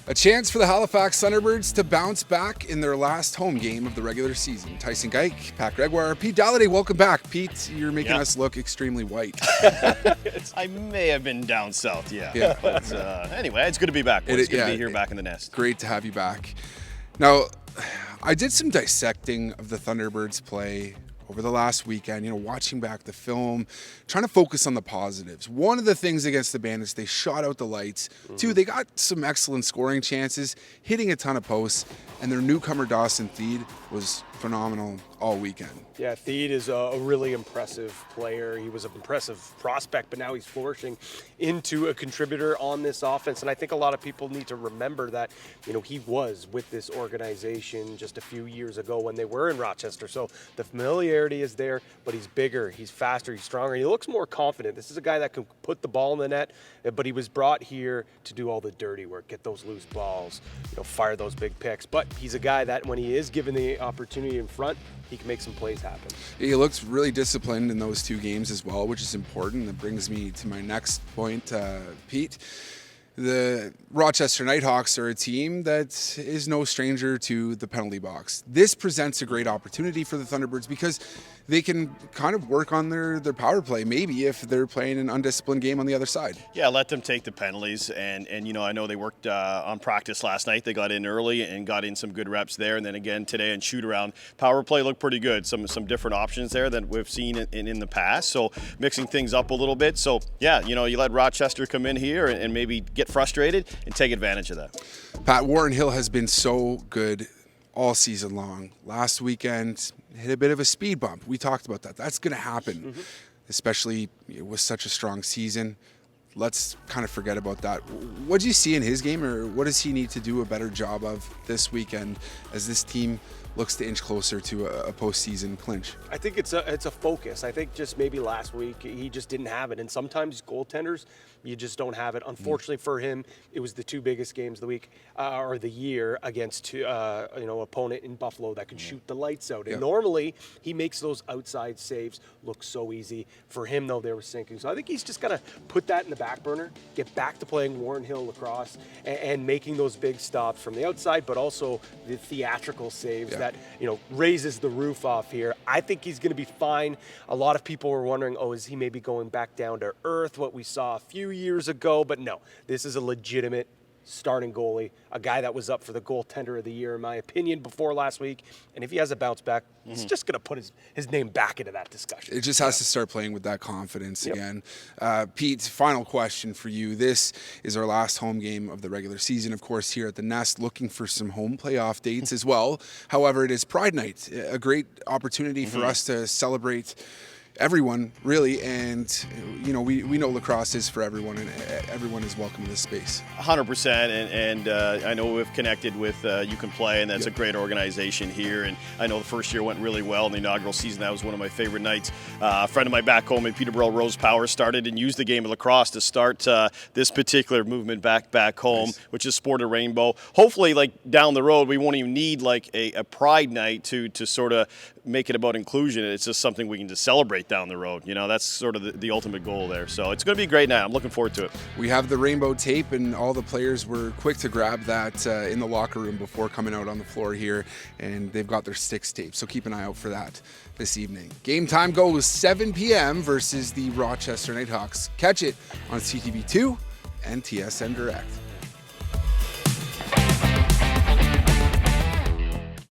A chance for the Halifax Thunderbirds to bounce back in their last home game of the regular season. Tyson Geik, Pat Gregoire, Pete Dalladay, welcome back. Pete, you're making us look extremely white. I may have been down south, yeah. But anyway, it's good to be back. It's good to be here back in the nest. Great to have you back. Now, I did some dissecting of the Thunderbirds play over the last weekend, watching back the film, trying to focus on the positives. One of the things against the Bandits, they shot out the lights. Two, they got some excellent scoring chances, hitting a ton of posts, and their newcomer Dawson Theed was phenomenal all weekend. Yeah, Theed is a really impressive player. He was an impressive prospect, but now he's flourishing into a contributor on this offense. And I think a lot of people need to remember that, he was with this organization just a few years ago when they were in Rochester. So the familiarity is there, but he's bigger, he's faster, he's stronger. He looks more confident. This is a guy that can put the ball in the net, but he was brought here to do all the dirty work, get those loose balls, fire those big picks. But he's a guy that when he is given the opportunity in front, he can make some plays happen. He looks really disciplined in those two games as well, which is important. That brings me to my next point, Pete. The Rochester Knighthawks are a team that is no stranger to the penalty box. This presents a great opportunity for the Thunderbirds because they can kind of work on their power play, maybe if they're playing an undisciplined game on the other side. Yeah, let them take the penalties. And I know they worked on practice last night. They got in early and got in some good reps there. And then again today in shoot around, power play looked pretty good. Some different options there that we've seen in the past. So mixing things up a little bit. So yeah, you let Rochester come in here and maybe get frustrated and take advantage of that. Pat, Warren Hill has been so good all season long. Last weekend, hit a bit of a speed bump. We talked about that. That's going to happen, especially with such a strong season. Let's kind of forget about that. What do you see in his game, or what does he need to do a better job of this weekend as this team looks to inch closer to a postseason clinch? I think it's a focus. I think just maybe last week he just didn't have it. And sometimes goaltenders, you just don't have it. Unfortunately for him, it was the two biggest games of the week or the year against opponent in Buffalo that could shoot the lights out. And normally he makes those outside saves look so easy. For him, though, they were sinking. So I think he's just got to put that in the back burner, get back to playing Warren Hill lacrosse and making those big stops from the outside, but also the theatrical saves that raises the roof off here. I think he's going to be fine. A lot of people were wondering, is he maybe going back down to earth, what we saw a few years ago? But no, this is a legitimate starting goalie, a guy that was up for the goaltender of the year, in my opinion, before last week. And if he has a bounce back, it's just going to put his name back into that discussion. It just has to start playing with that confidence again. Pete, final question for you. This is our last home game of the regular season, of course, here at the Nest, looking for some home playoff dates as well. However, it is Pride Night, a great opportunity for us to celebrate everyone, really, and we know lacrosse is for everyone, and everyone is welcome in this space. 100%, and I know we've connected with You Can Play, and that's a great organization here, and I know the first year went really well in the inaugural season. That was one of my favorite nights. A friend of mine back home in Peterborough, Rose Power, started and used the game of lacrosse to start this particular movement back home, which is Sport of Rainbow. Hopefully, down the road, we won't even need a Pride Night to sort of make it about inclusion. It's just something we can just celebrate down the road. That's sort of the ultimate goal there. So it's going to be a great night. I'm looking forward to it. We have the rainbow tape, and all the players were quick to grab that in the locker room before coming out on the floor here, and they've got their sticks taped. So keep an eye out for that this evening. Game time goes 7 p.m. versus the Rochester Knighthawks. Catch it on CTV2 and TSN Direct.